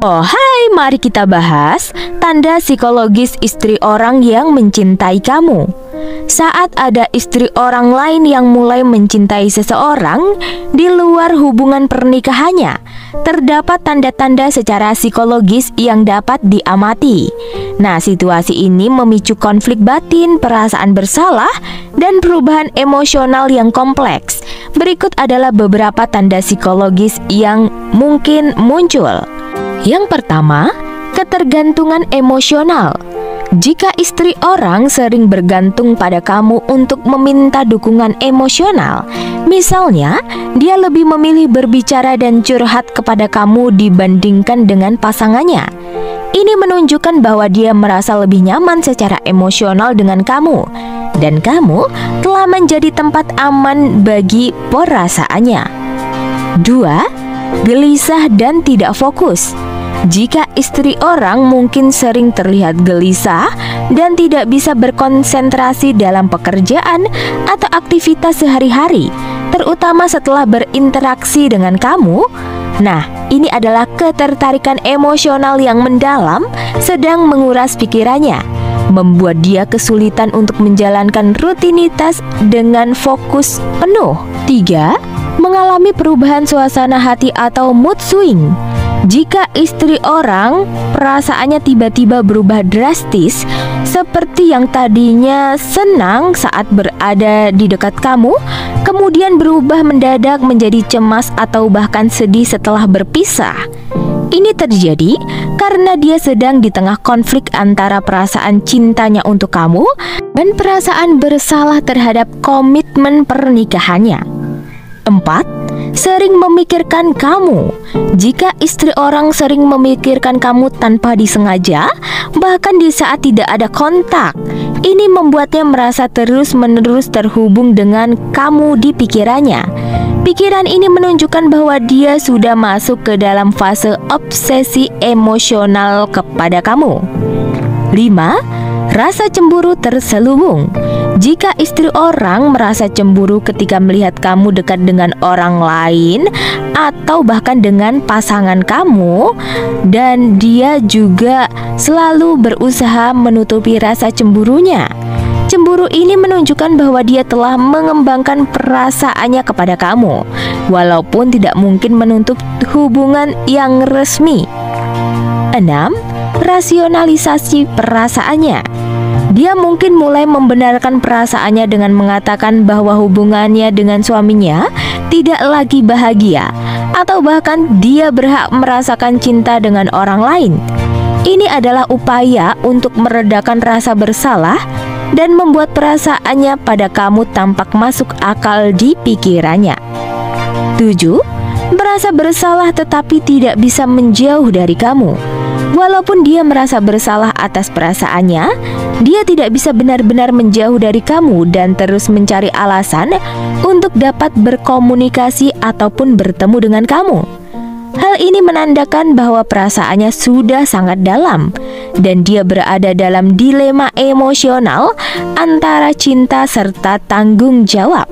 Oh, hai, mari kita bahas tanda psikologis istri orang yang mencintai kamu. Saat ada istri orang lain yang mulai mencintai seseorang di luar hubungan pernikahannya, terdapat tanda-tanda secara psikologis yang dapat diamati. Nah, situasi ini memicu konflik batin, perasaan bersalah, dan perubahan emosional yang kompleks. Berikut adalah beberapa tanda psikologis yang mungkin muncul. Yang pertama, ketergantungan emosional. Jika istri orang sering bergantung pada kamu untuk meminta dukungan emosional, misalnya dia lebih memilih berbicara dan curhat kepada kamu dibandingkan dengan pasangannya, ini menunjukkan bahwa dia merasa lebih nyaman secara emosional dengan kamu, dan kamu telah menjadi tempat aman bagi perasaannya. 2. Gelisah dan tidak fokus. Jika istri orang mungkin sering terlihat gelisah dan tidak bisa berkonsentrasi dalam pekerjaan atau aktivitas sehari-hari, terutama setelah berinteraksi dengan kamu, nah, ini adalah ketertarikan emosional yang mendalam sedang menguras pikirannya, membuat dia kesulitan untuk menjalankan rutinitas dengan fokus penuh. 3. Mengalami perubahan suasana hati atau mood swing. Jika istri orang perasaannya tiba-tiba berubah drastis, seperti yang tadinya senang saat berada di dekat kamu, kemudian berubah mendadak menjadi cemas atau bahkan sedih setelah berpisah. Ini terjadi karena dia sedang di tengah konflik antara perasaan cintanya untuk kamu dan perasaan bersalah terhadap komitmen pernikahannya. 4. Sering memikirkan kamu. Jika istri orang sering memikirkan kamu tanpa disengaja, bahkan di saat tidak ada kontak, ini membuatnya merasa terus-menerus terhubung dengan kamu di pikirannya. Pikiran ini menunjukkan bahwa dia sudah masuk ke dalam fase obsesi emosional kepada kamu. 5. Rasa cemburu terselubung. Jika istri orang merasa cemburu ketika melihat kamu dekat dengan orang lain atau bahkan dengan pasangan kamu, dan dia juga selalu berusaha menutupi rasa cemburunya. Cemburu ini menunjukkan bahwa dia telah mengembangkan perasaannya kepada kamu, walaupun tidak mungkin menutup hubungan yang resmi. 6. Rasionalisasi perasaannya. Dia mungkin mulai membenarkan perasaannya dengan mengatakan bahwa hubungannya dengan suaminya tidak lagi bahagia, atau bahkan dia berhak merasakan cinta dengan orang lain. Ini adalah upaya untuk meredakan rasa bersalah dan membuat perasaannya pada kamu tampak masuk akal di pikirannya. 7. Merasa bersalah tetapi tidak bisa menjauh dari kamu. Walaupun dia merasa bersalah atas perasaannya, dia tidak bisa benar-benar menjauh dari kamu dan terus mencari alasan untuk dapat berkomunikasi ataupun bertemu dengan kamu. Hal ini menandakan bahwa perasaannya sudah sangat dalam dan dia berada dalam dilema emosional antara cinta serta tanggung jawab.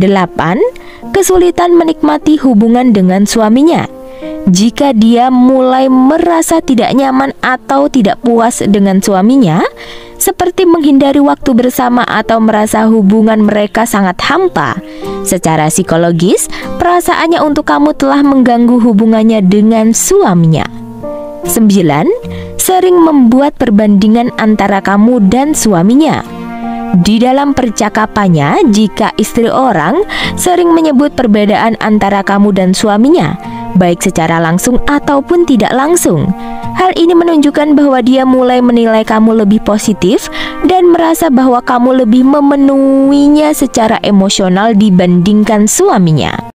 8. Kesulitan menikmati hubungan dengan suaminya. Jika dia mulai merasa tidak nyaman atau tidak puas dengan suaminya, seperti menghindari waktu bersama atau merasa hubungan mereka sangat hampa, secara psikologis, perasaannya untuk kamu telah mengganggu hubungannya dengan suaminya. 9. Sering membuat perbandingan antara kamu dan suaminya. Di dalam percakapannya, jika istri orang sering menyebut perbedaan antara kamu dan suaminya, baik secara langsung ataupun tidak langsung, hal ini menunjukkan bahwa dia mulai menilai kamu lebih positif dan merasa bahwa kamu lebih memenuhinya secara emosional dibandingkan suaminya.